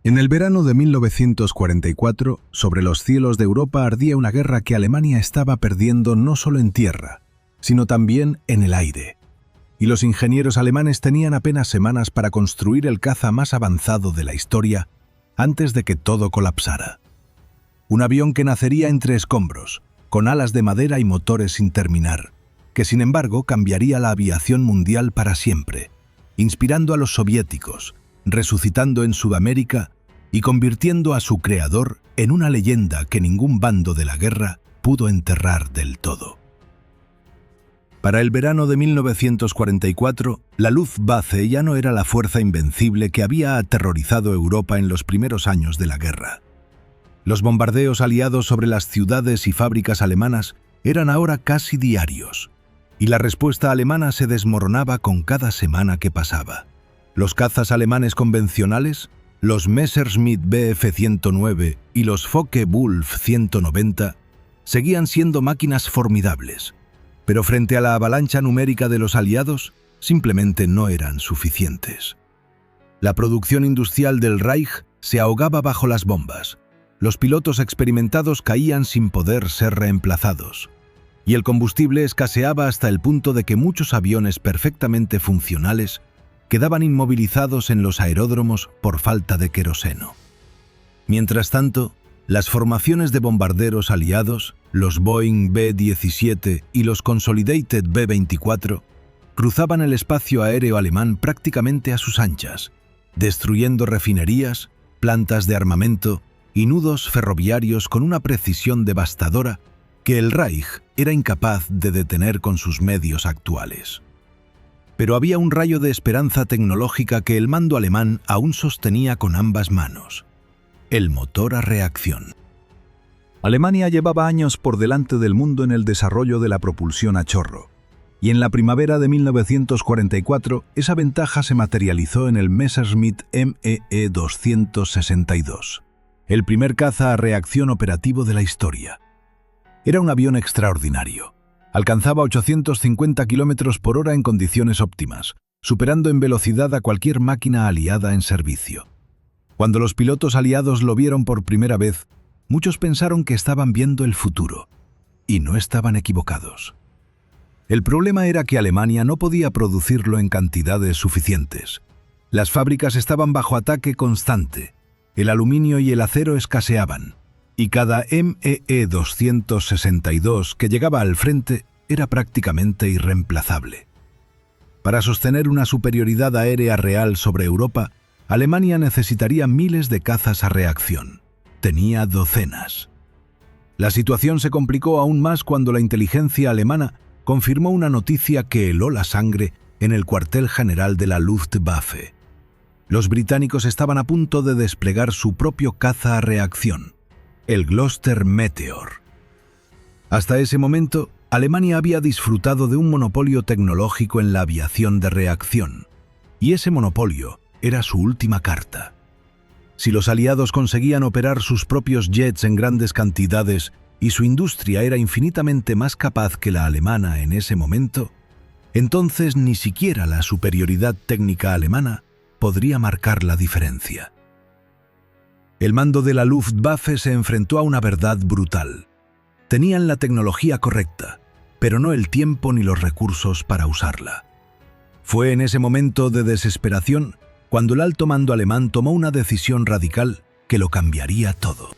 En el verano de 1944, sobre los cielos de Europa ardía una guerra que Alemania estaba perdiendo no solo en tierra, sino también en el aire. Y los ingenieros alemanes tenían apenas semanas para construir el caza más avanzado de la historia antes de que todo colapsara. Un avión que nacería entre escombros, con alas de madera y motores sin terminar, que sin embargo cambiaría la aviación mundial para siempre, inspirando a los soviéticos, resucitando en Sudamérica y convirtiendo a su creador en una leyenda que ningún bando de la guerra pudo enterrar del todo. Para el verano de 1944, la Luftwaffe ya no era la fuerza invencible que había aterrorizado Europa en los primeros años de la guerra. Los bombardeos aliados sobre las ciudades y fábricas alemanas eran ahora casi diarios, y la respuesta alemana se desmoronaba con cada semana que pasaba. Los cazas alemanes convencionales, los Messerschmitt Bf 109 y los Focke-Wulf 190, seguían siendo máquinas formidables, pero frente a la avalancha numérica de los aliados, simplemente no eran suficientes. La producción industrial del Reich se ahogaba bajo las bombas, los pilotos experimentados caían sin poder ser reemplazados, y el combustible escaseaba hasta el punto de que muchos aviones perfectamente funcionales quedaban inmovilizados en los aeródromos por falta de queroseno. Mientras tanto, las formaciones de bombarderos aliados, los Boeing B-17 y los Consolidated B-24, cruzaban el espacio aéreo alemán prácticamente a sus anchas, destruyendo refinerías, plantas de armamento y nudos ferroviarios con una precisión devastadora que el Reich era incapaz de detener con sus medios actuales. Pero había un rayo de esperanza tecnológica que el mando alemán aún sostenía con ambas manos: el motor a reacción. Alemania llevaba años por delante del mundo en el desarrollo de la propulsión a chorro, y en la primavera de 1944 esa ventaja se materializó en el Messerschmitt ME 262, el primer caza a reacción operativo de la historia. Era un avión extraordinario. Alcanzaba 850 km por hora en condiciones óptimas, superando en velocidad a cualquier máquina aliada en servicio. Cuando los pilotos aliados lo vieron por primera vez, muchos pensaron que estaban viendo el futuro, y no estaban equivocados. El problema era que Alemania no podía producirlo en cantidades suficientes. Las fábricas estaban bajo ataque constante, el aluminio y el acero escaseaban, y cada ME 262 que llegaba al frente era prácticamente irreemplazable. Para sostener una superioridad aérea real sobre Europa, Alemania necesitaría miles de cazas a reacción. Tenía docenas. La situación se complicó aún más cuando la inteligencia alemana confirmó una noticia que heló la sangre en el cuartel general de la Luftwaffe. Los británicos estaban a punto de desplegar su propio caza a reacción, el Gloster Meteor. Hasta ese momento, Alemania había disfrutado de un monopolio tecnológico en la aviación de reacción, y ese monopolio era su última carta. Si los aliados conseguían operar sus propios jets en grandes cantidades y su industria era infinitamente más capaz que la alemana en ese momento, entonces ni siquiera la superioridad técnica alemana podría marcar la diferencia. El mando de la Luftwaffe se enfrentó a una verdad brutal. Tenían la tecnología correcta, pero no el tiempo ni los recursos para usarla. Fue en ese momento de desesperación cuando el alto mando alemán tomó una decisión radical que lo cambiaría todo.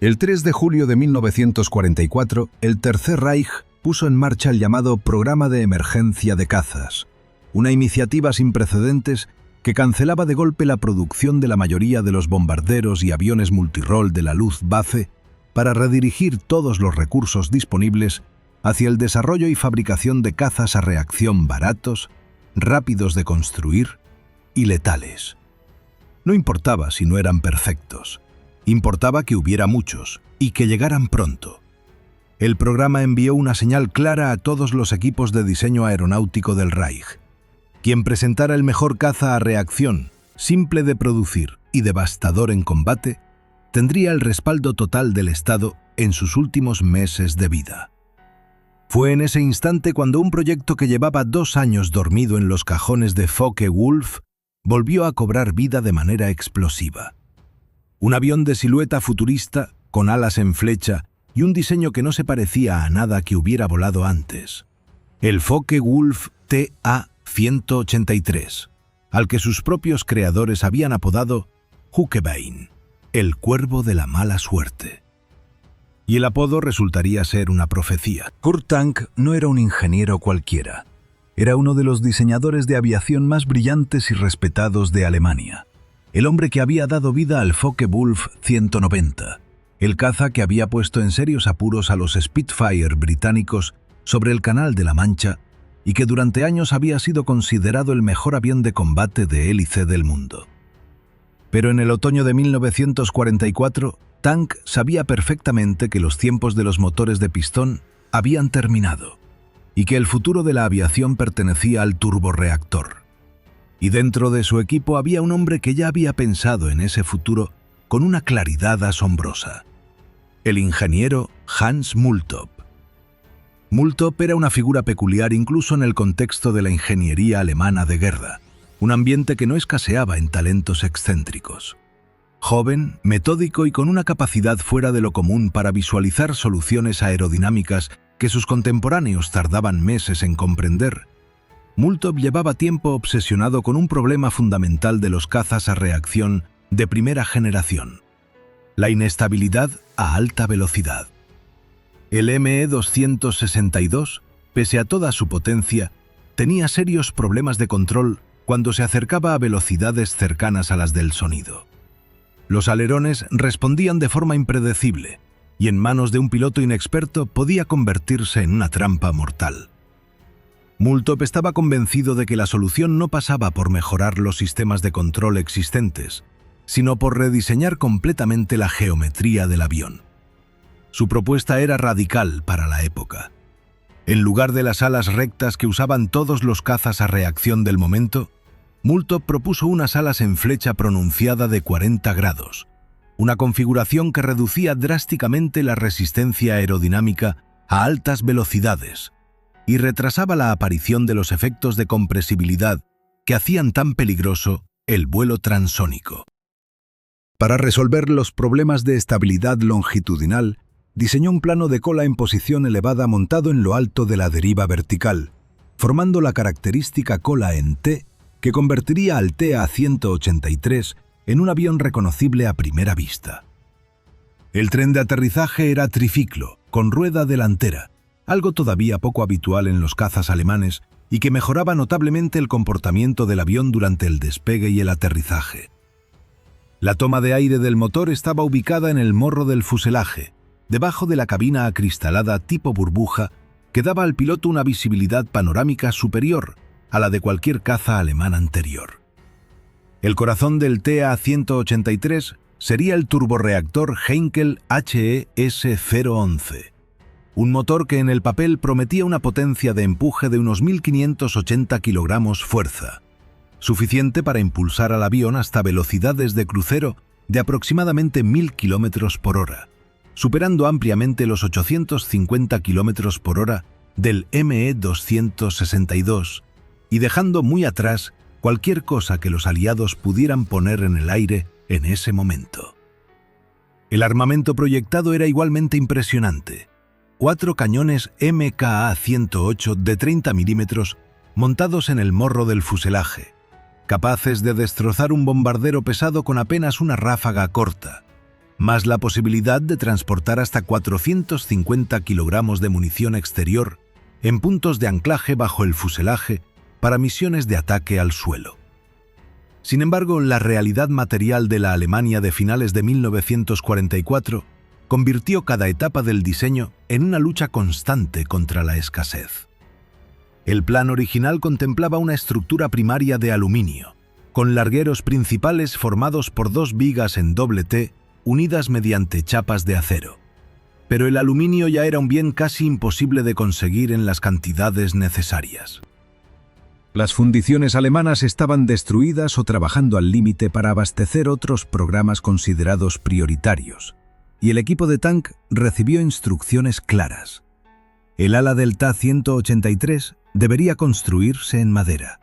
El 3 de julio de 1944, el Tercer Reich puso en marcha el llamado Programa de Emergencia de Cazas, una iniciativa sin precedentes que cancelaba de golpe la producción de la mayoría de los bombarderos y aviones multirol de la Luftwaffe para redirigir todos los recursos disponibles hacia el desarrollo y fabricación de cazas a reacción baratos, rápidos de construir y letales. No importaba si no eran perfectos, importaba que hubiera muchos y que llegaran pronto. El programa envió una señal clara a todos los equipos de diseño aeronáutico del Reich. Quien presentara el mejor caza a reacción, simple de producir y devastador en combate, tendría el respaldo total del Estado en sus últimos meses de vida. Fue en ese instante cuando un proyecto que llevaba 2 años dormido en los cajones de Focke-Wulf volvió a cobrar vida de manera explosiva. Un avión de silueta futurista, con alas en flecha y un diseño que no se parecía a nada que hubiera volado antes. El Focke-Wulf TA-183, al que sus propios creadores habían apodado Huckebein, el cuervo de la mala suerte. Y el apodo resultaría ser una profecía. Kurt Tank no era un ingeniero cualquiera. Era uno de los diseñadores de aviación más brillantes y respetados de Alemania. El hombre que había dado vida al Focke-Wulf 190, el caza que había puesto en serios apuros a los Spitfire británicos sobre el Canal de la Mancha y que durante años había sido considerado el mejor avión de combate de hélice del mundo. Pero en el otoño de 1944, Tank sabía perfectamente que los tiempos de los motores de pistón habían terminado y que el futuro de la aviación pertenecía al turborreactor. Y dentro de su equipo había un hombre que ya había pensado en ese futuro con una claridad asombrosa: el ingeniero Hans Multop. Multop era una figura peculiar incluso en el contexto de la ingeniería alemana de guerra, un ambiente que no escaseaba en talentos excéntricos. Joven, metódico y con una capacidad fuera de lo común para visualizar soluciones aerodinámicas que sus contemporáneos tardaban meses en comprender, Multop llevaba tiempo obsesionado con un problema fundamental de los cazas a reacción de primera generación: la inestabilidad a alta velocidad. El ME-262, pese a toda su potencia, tenía serios problemas de control cuando se acercaba a velocidades cercanas a las del sonido. Los alerones respondían de forma impredecible, y en manos de un piloto inexperto podía convertirse en una trampa mortal. Multop estaba convencido de que la solución no pasaba por mejorar los sistemas de control existentes, sino por rediseñar completamente la geometría del avión. Su propuesta era radical para la época. En lugar de las alas rectas que usaban todos los cazas a reacción del momento, Multop propuso unas alas en flecha pronunciada de 40 grados, una configuración que reducía drásticamente la resistencia aerodinámica a altas velocidades y retrasaba la aparición de los efectos de compresibilidad que hacían tan peligroso el vuelo transónico. Para resolver los problemas de estabilidad longitudinal, diseñó un plano de cola en posición elevada montado en lo alto de la deriva vertical, formando la característica cola en T que convertiría al TA-183 en un avión reconocible a primera vista. El tren de aterrizaje era triciclo, con rueda delantera, algo todavía poco habitual en los cazas alemanes y que mejoraba notablemente el comportamiento del avión durante el despegue y el aterrizaje. La toma de aire del motor estaba ubicada en el morro del fuselaje, debajo de la cabina acristalada tipo burbuja que daba al piloto una visibilidad panorámica superior a la de cualquier caza alemán anterior. El corazón del TA-183 sería el turborreactor Heinkel HES-011, un motor que en el papel prometía una potencia de empuje de unos 1.580 kilogramos fuerza, suficiente para impulsar al avión hasta velocidades de crucero de aproximadamente 1.000 kilómetros por hora, superando ampliamente los 850 kilómetros por hora del ME-262 y dejando muy atrás cualquier cosa que los aliados pudieran poner en el aire en ese momento. El armamento proyectado era igualmente impresionante: 4 cañones MKA-108 de 30 milímetros montados en el morro del fuselaje, capaces de destrozar un bombardero pesado con apenas una ráfaga corta, más la posibilidad de transportar hasta 450 kilogramos de munición exterior en puntos de anclaje bajo el fuselaje para misiones de ataque al suelo. Sin embargo, la realidad material de la Alemania de finales de 1944 convirtió cada etapa del diseño en una lucha constante contra la escasez. El plan original contemplaba una estructura primaria de aluminio, con largueros principales formados por 2 vigas en doble T unidas mediante chapas de acero. Pero el aluminio ya era un bien casi imposible de conseguir en las cantidades necesarias. Las fundiciones alemanas estaban destruidas o trabajando al límite para abastecer otros programas considerados prioritarios, y el equipo de Tank recibió instrucciones claras. El ala del TA-183 debería construirse en madera.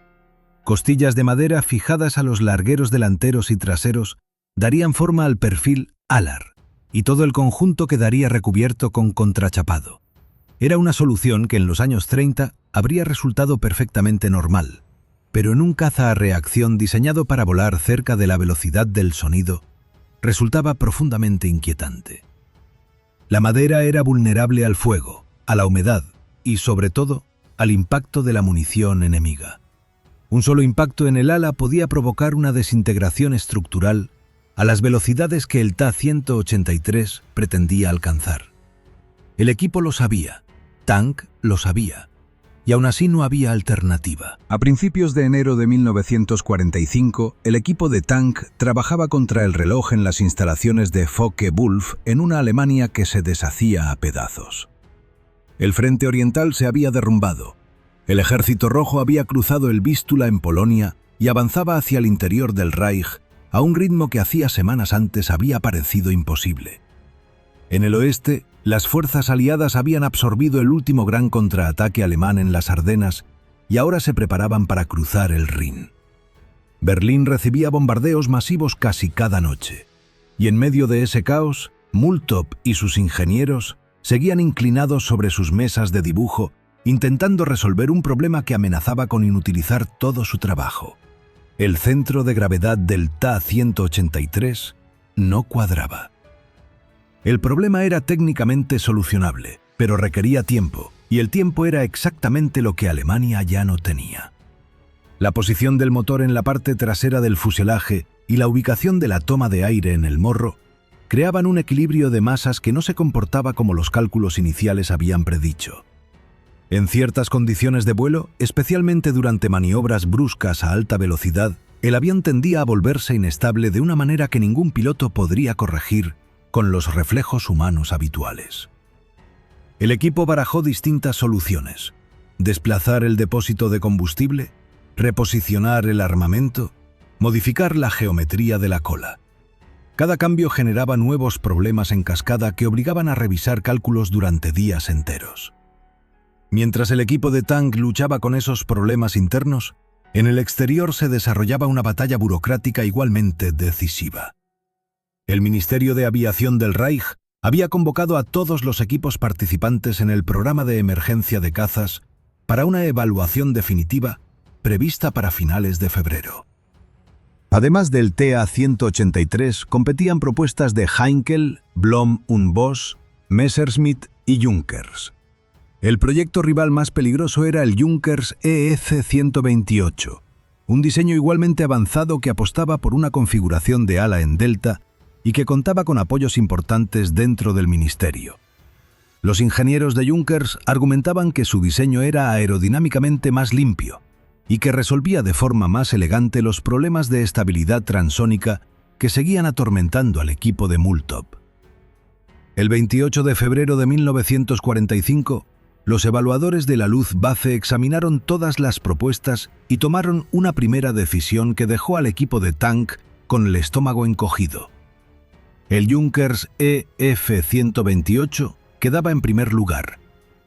Costillas de madera fijadas a los largueros delanteros y traseros darían forma al perfil alar, y todo el conjunto quedaría recubierto con contrachapado. Era una solución que en los años 30 habría resultado perfectamente normal, pero en un caza a reacción diseñado para volar cerca de la velocidad del sonido, resultaba profundamente inquietante. La madera era vulnerable al fuego, a la humedad y, sobre todo, al impacto de la munición enemiga. Un solo impacto en el ala podía provocar una desintegración estructural a las velocidades que el Ta-183 pretendía alcanzar. El equipo lo sabía, Tank lo sabía, y aún así no había alternativa. A principios de enero de 1945, el equipo de Tank trabajaba contra el reloj en las instalaciones de Focke-Wulf en una Alemania que se deshacía a pedazos. El frente oriental se había derrumbado. El ejército rojo había cruzado el Vístula en Polonia y avanzaba hacia el interior del Reich a un ritmo que hacía semanas antes había parecido imposible. En el oeste, las fuerzas aliadas habían absorbido el último gran contraataque alemán en las Ardenas y ahora se preparaban para cruzar el Rin. Berlín recibía bombardeos masivos casi cada noche, y en medio de ese caos, Multop y sus ingenieros seguían inclinados sobre sus mesas de dibujo, intentando resolver un problema que amenazaba con inutilizar todo su trabajo. El centro de gravedad del Ta-183 no cuadraba. El problema era técnicamente solucionable, pero requería tiempo, y el tiempo era exactamente lo que Alemania ya no tenía. La posición del motor en la parte trasera del fuselaje y la ubicación de la toma de aire en el morro creaban un equilibrio de masas que no se comportaba como los cálculos iniciales habían predicho. En ciertas condiciones de vuelo, especialmente durante maniobras bruscas a alta velocidad, el avión tendía a volverse inestable de una manera que ningún piloto podría corregir con los reflejos humanos habituales. El equipo barajó distintas soluciones: desplazar el depósito de combustible, reposicionar el armamento, modificar la geometría de la cola. Cada cambio generaba nuevos problemas en cascada que obligaban a revisar cálculos durante días enteros. Mientras el equipo de Tank luchaba con esos problemas internos, en el exterior se desarrollaba una batalla burocrática igualmente decisiva. El Ministerio de Aviación del Reich había convocado a todos los equipos participantes en el programa de emergencia de cazas para una evaluación definitiva prevista para finales de febrero. Además del TA-183, competían propuestas de Heinkel, Blohm und Voss, Messerschmitt y Junkers. El proyecto rival más peligroso era el Junkers EF-128, un diseño igualmente avanzado que apostaba por una configuración de ala en delta y que contaba con apoyos importantes dentro del ministerio. Los ingenieros de Junkers argumentaban que su diseño era aerodinámicamente más limpio y que resolvía de forma más elegante los problemas de estabilidad transónica que seguían atormentando al equipo de Multop. El 28 de febrero de 1945, los evaluadores de la Luftwaffe examinaron todas las propuestas y tomaron una primera decisión que dejó al equipo de Tank con el estómago encogido. El Junkers EF-128 quedaba en primer lugar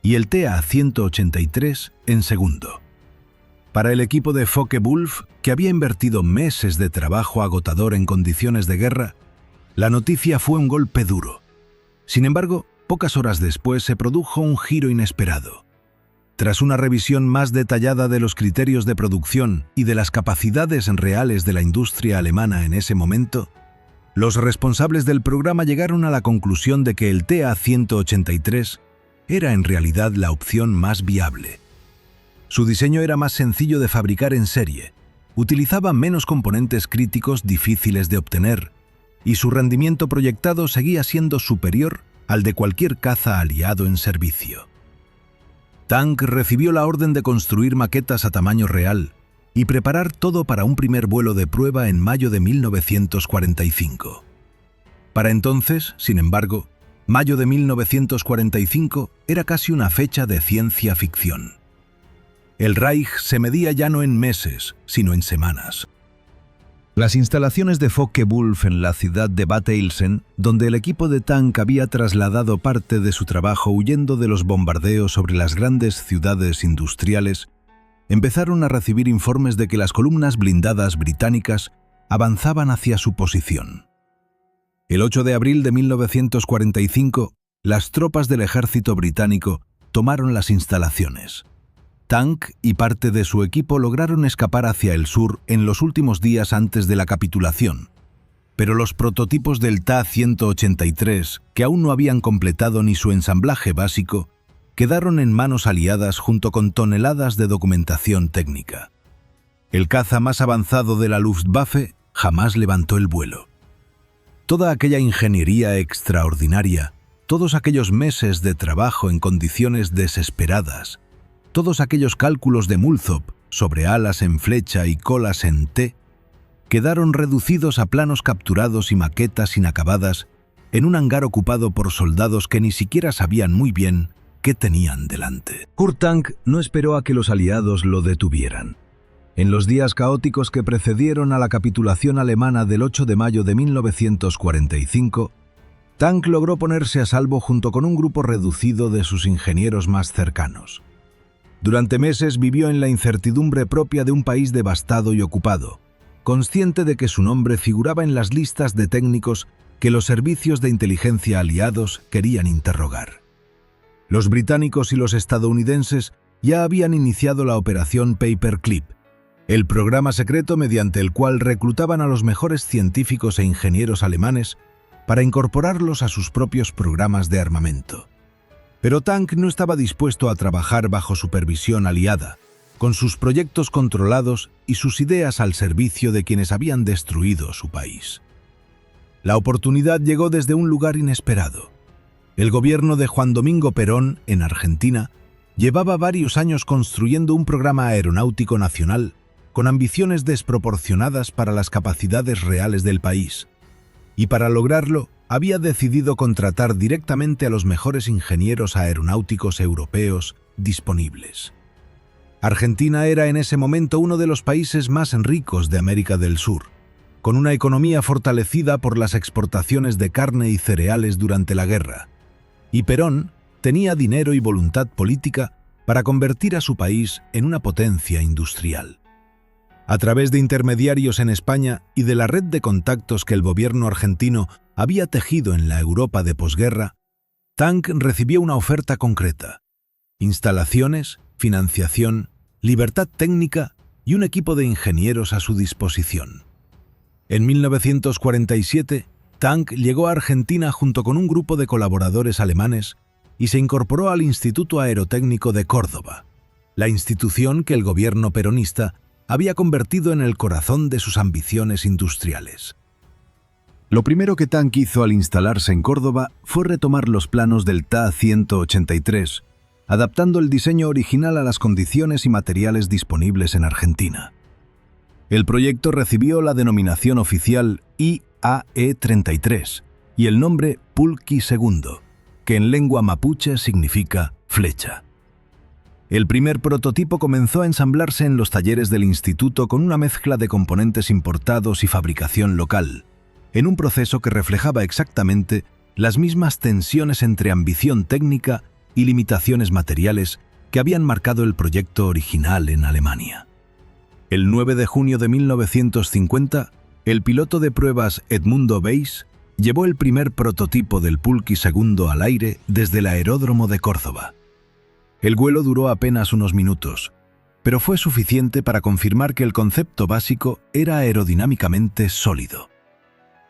y el TA-183 en segundo. Para el equipo de Focke-Wulf, que había invertido meses de trabajo agotador en condiciones de guerra, la noticia fue un golpe duro. Sin embargo, pocas horas después se produjo un giro inesperado. Tras una revisión más detallada de los criterios de producción y de las capacidades reales de la industria alemana en ese momento, los responsables del programa llegaron a la conclusión de que el TA-183 era en realidad la opción más viable. Su diseño era más sencillo de fabricar en serie, utilizaba menos componentes críticos difíciles de obtener, y su rendimiento proyectado seguía siendo superior al de cualquier caza aliado en servicio. Tank recibió la orden de construir maquetas a tamaño real y preparar todo para un primer vuelo de prueba en mayo de 1945. Para entonces, sin embargo, mayo de 1945 era casi una fecha de ciencia ficción. El Reich se medía ya no en meses, sino en semanas. Las instalaciones de Focke-Wulf en la ciudad de Bad Eilsen, donde el equipo de Tank había trasladado parte de su trabajo huyendo de los bombardeos sobre las grandes ciudades industriales, empezaron a recibir informes de que las columnas blindadas británicas avanzaban hacia su posición. El 8 de abril de 1945, las tropas del ejército británico tomaron las instalaciones. Tank y parte de su equipo lograron escapar hacia el sur en los últimos días antes de la capitulación, pero los prototipos del Ta-183, que aún no habían completado ni su ensamblaje básico, quedaron en manos aliadas junto con toneladas de documentación técnica. El caza más avanzado de la Luftwaffe jamás levantó el vuelo. Toda aquella ingeniería extraordinaria, todos aquellos meses de trabajo en condiciones desesperadas, todos aquellos cálculos de Multhop sobre alas en flecha y colas en T, quedaron reducidos a planos capturados y maquetas inacabadas en un hangar ocupado por soldados que ni siquiera sabían muy bien qué tenían delante. Kurt Tank no esperó a que los aliados lo detuvieran. En los días caóticos que precedieron a la capitulación alemana del 8 de mayo de 1945, Tank logró ponerse a salvo junto con un grupo reducido de sus ingenieros más cercanos. Durante meses vivió en la incertidumbre propia de un país devastado y ocupado, consciente de que su nombre figuraba en las listas de técnicos que los servicios de inteligencia aliados querían interrogar. Los británicos y los estadounidenses ya habían iniciado la operación Paperclip, el programa secreto mediante el cual reclutaban a los mejores científicos e ingenieros alemanes para incorporarlos a sus propios programas de armamento. Pero Tank no estaba dispuesto a trabajar bajo supervisión aliada, con sus proyectos controlados y sus ideas al servicio de quienes habían destruido su país. La oportunidad llegó desde un lugar inesperado. El gobierno de Juan Domingo Perón, en Argentina, llevaba varios años construyendo un programa aeronáutico nacional con ambiciones desproporcionadas para las capacidades reales del país, y para lograrlo había decidido contratar directamente a los mejores ingenieros aeronáuticos europeos disponibles. Argentina era en ese momento uno de los países más ricos de América del Sur, con una economía fortalecida por las exportaciones de carne y cereales durante la guerra, y Perón tenía dinero y voluntad política para convertir a su país en una potencia industrial. A través de intermediarios en España y de la red de contactos que el gobierno argentino había tejido en la Europa de posguerra, Tank recibió una oferta concreta: instalaciones, financiación, libertad técnica y un equipo de ingenieros a su disposición. En 1947, Tank llegó a Argentina junto con un grupo de colaboradores alemanes y se incorporó al Instituto Aerotécnico de Córdoba, la institución que el gobierno peronista había convertido en el corazón de sus ambiciones industriales. Lo primero que Tank hizo al instalarse en Córdoba fue retomar los planos del Ta-183, adaptando el diseño original a las condiciones y materiales disponibles en Argentina. El proyecto recibió la denominación oficial IAE-33 y el nombre Pulqui II, que en lengua mapuche significa flecha. El primer prototipo comenzó a ensamblarse en los talleres del instituto con una mezcla de componentes importados y fabricación local, en un proceso que reflejaba exactamente las mismas tensiones entre ambición técnica y limitaciones materiales que habían marcado el proyecto original en Alemania. El 9 de junio de 1950, el piloto de pruebas Edmundo Weiss llevó el primer prototipo del Pulqui II al aire desde el aeródromo de Córdoba. El vuelo duró apenas unos minutos, pero fue suficiente para confirmar que el concepto básico era aerodinámicamente sólido.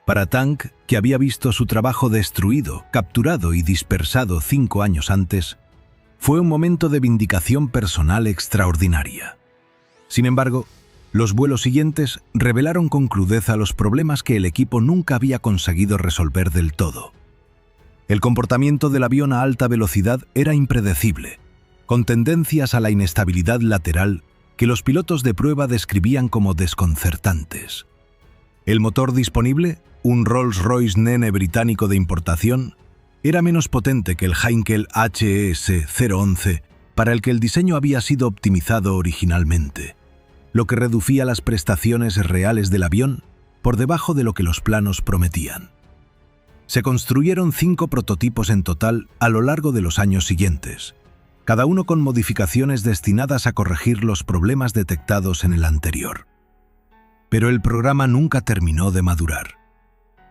Para Tank, que había visto su trabajo destruido, capturado y dispersado 5 años antes, fue un momento de vindicación personal extraordinaria. Sin embargo, los vuelos siguientes revelaron con crudeza los problemas que el equipo nunca había conseguido resolver del todo. El comportamiento del avión a alta velocidad era impredecible, con tendencias a la inestabilidad lateral que los pilotos de prueba describían como desconcertantes. El motor disponible, un Rolls-Royce Nene británico de importación, era menos potente que el Heinkel HES 011, para el que el diseño había sido optimizado originalmente, lo que reducía las prestaciones reales del avión por debajo de lo que los planos prometían. Se construyeron 5 prototipos en total a lo largo de los años siguientes, cada uno con modificaciones destinadas a corregir los problemas detectados en el anterior. Pero el programa nunca terminó de madurar.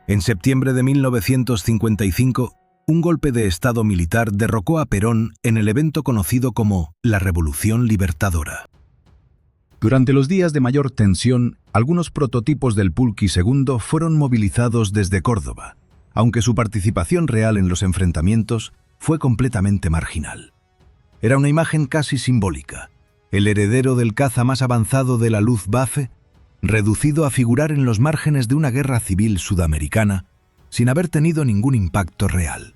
En septiembre de 1955, un golpe de Estado militar derrocó a Perón en el evento conocido como la Revolución Libertadora. Durante los días de mayor tensión, algunos prototipos del Pulqui II fueron movilizados desde Córdoba, aunque su participación real en los enfrentamientos fue completamente marginal. Era una imagen casi simbólica, el heredero del caza más avanzado de la Luftwaffe, reducido a figurar en los márgenes de una guerra civil sudamericana, sin haber tenido ningún impacto real.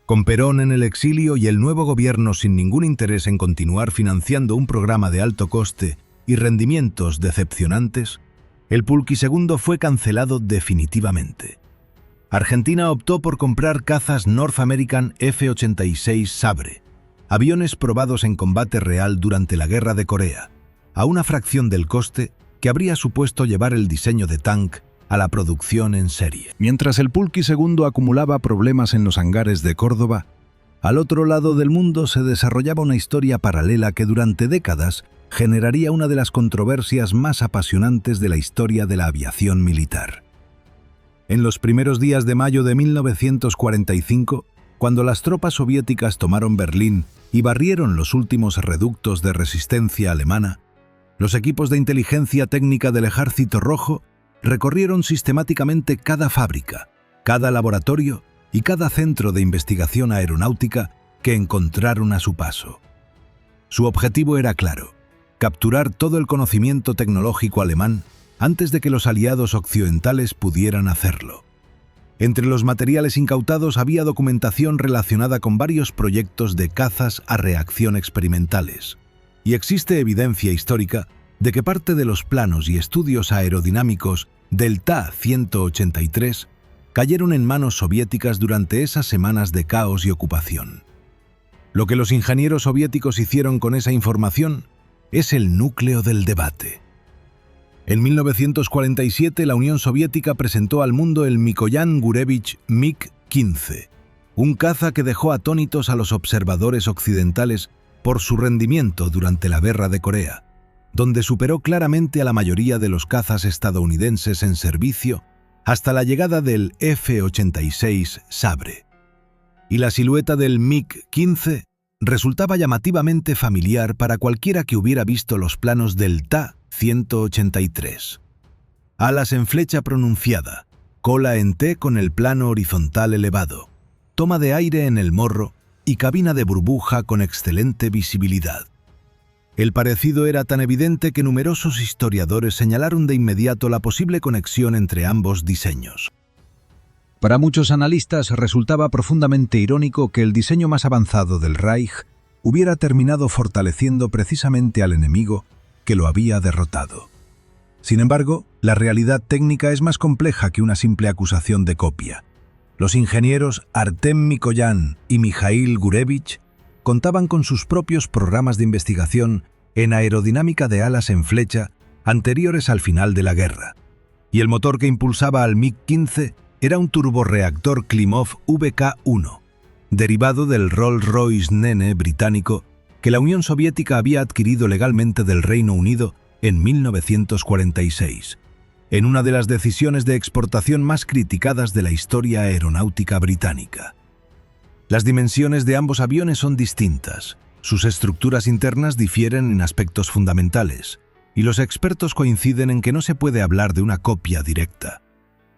Con Perón en el exilio y el nuevo gobierno sin ningún interés en continuar financiando un programa de alto coste y rendimientos decepcionantes, el Pulqui II fue cancelado definitivamente. Argentina optó por comprar cazas North American F-86 Sabre, aviones probados en combate real durante la Guerra de Corea, a una fracción del coste que habría supuesto llevar el diseño de tank a la producción en serie. Mientras el Pulqui II acumulaba problemas en los hangares de Córdoba, al otro lado del mundo se desarrollaba una historia paralela que durante décadas generaría una de las controversias más apasionantes de la historia de la aviación militar. En los primeros días de mayo de 1945, cuando las tropas soviéticas tomaron Berlín y barrieron los últimos reductos de resistencia alemana, los equipos de inteligencia técnica del Ejército Rojo recorrieron sistemáticamente cada fábrica, cada laboratorio y cada centro de investigación aeronáutica que encontraron a su paso. Su objetivo era claro: capturar todo el conocimiento tecnológico alemán antes de que los aliados occidentales pudieran hacerlo. Entre los materiales incautados había documentación relacionada con varios proyectos de cazas a reacción experimentales, y existe evidencia histórica de que parte de los planos y estudios aerodinámicos del Ta-183 cayeron en manos soviéticas durante esas semanas de caos y ocupación. Lo que los ingenieros soviéticos hicieron con esa información es el núcleo del debate. En 1947, la Unión Soviética presentó al mundo el Mikoyan Gurevich MiG-15, un caza que dejó atónitos a los observadores occidentales por su rendimiento durante la Guerra de Corea, donde superó claramente a la mayoría de los cazas estadounidenses en servicio hasta la llegada del F-86 Sabre. Y la silueta del MiG-15 resultaba llamativamente familiar para cualquiera que hubiera visto los planos del Ta-183. Alas en flecha pronunciada, cola en T con el plano horizontal elevado, toma de aire en el morro y cabina de burbuja con excelente visibilidad. El parecido era tan evidente que numerosos historiadores señalaron de inmediato la posible conexión entre ambos diseños. Para muchos analistas resultaba profundamente irónico que el diseño más avanzado del Reich hubiera terminado fortaleciendo precisamente al enemigo que lo había derrotado. Sin embargo, la realidad técnica es más compleja que una simple acusación de copia. Los ingenieros Artem Mikoyan y Mikhail Gurevich contaban con sus propios programas de investigación en aerodinámica de alas en flecha anteriores al final de la guerra, y el motor que impulsaba al MiG-15 era un turborreactor Klimov VK-1, derivado del Rolls-Royce Nene británico que la Unión Soviética había adquirido legalmente del Reino Unido en 1946, en una de las decisiones de exportación más criticadas de la historia aeronáutica británica. Las dimensiones de ambos aviones son distintas, sus estructuras internas difieren en aspectos fundamentales, y los expertos coinciden en que no se puede hablar de una copia directa.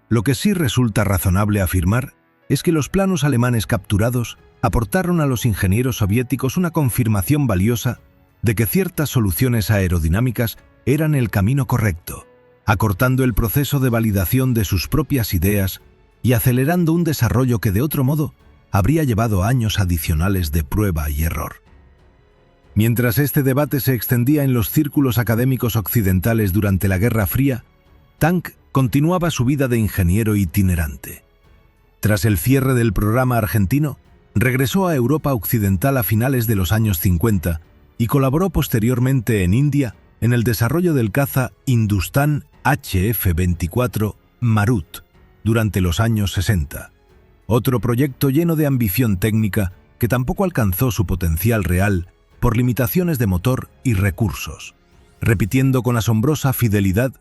Lo que sí resulta razonable afirmar es que los planos alemanes capturados aportaron a los ingenieros soviéticos una confirmación valiosa de que ciertas soluciones aerodinámicas eran el camino correcto, acortando el proceso de validación de sus propias ideas y acelerando un desarrollo que de otro modo habría llevado años adicionales de prueba y error. Mientras este debate se extendía en los círculos académicos occidentales durante la Guerra Fría, Tank continuaba su vida de ingeniero itinerante. Tras el cierre del programa argentino, regresó a Europa Occidental a finales de los años 50 y colaboró posteriormente en India en el desarrollo del caza Hindustan HF-24 Marut durante los años 60, otro proyecto lleno de ambición técnica que tampoco alcanzó su potencial real por limitaciones de motor y recursos, repitiendo con asombrosa fidelidad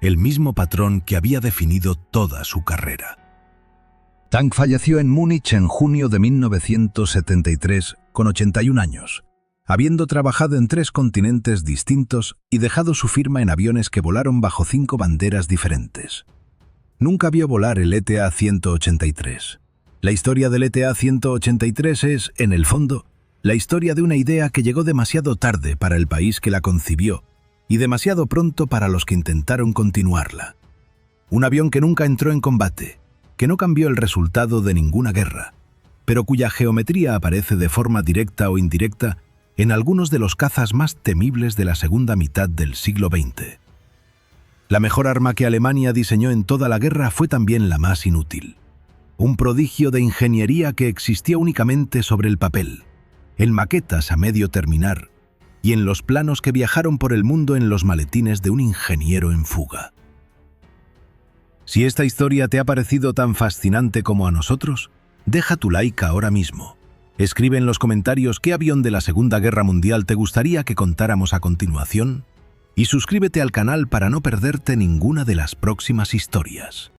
el mismo patrón que había definido toda su carrera. Tank falleció en Múnich en junio de 1973 con 81 años, habiendo trabajado en 3 continentes distintos y dejado su firma en aviones que volaron bajo 5 banderas diferentes. Nunca vio volar el ETA-183. La historia del ETA-183 es, en el fondo, la historia de una idea que llegó demasiado tarde para el país que la concibió y demasiado pronto para los que intentaron continuarla. Un avión que nunca entró en combate, que no cambió el resultado de ninguna guerra, pero cuya geometría aparece de forma directa o indirecta en algunos de los cazas más temibles de la segunda mitad del siglo XX. La mejor arma que Alemania diseñó en toda la guerra fue también la más inútil. Un prodigio de ingeniería que existía únicamente sobre el papel, en maquetas a medio terminar y en los planos que viajaron por el mundo en los maletines de un ingeniero en fuga. Si esta historia te ha parecido tan fascinante como a nosotros, deja tu like ahora mismo. Escribe en los comentarios qué avión de la Segunda Guerra Mundial te gustaría que contáramos a continuación y suscríbete al canal para no perderte ninguna de las próximas historias.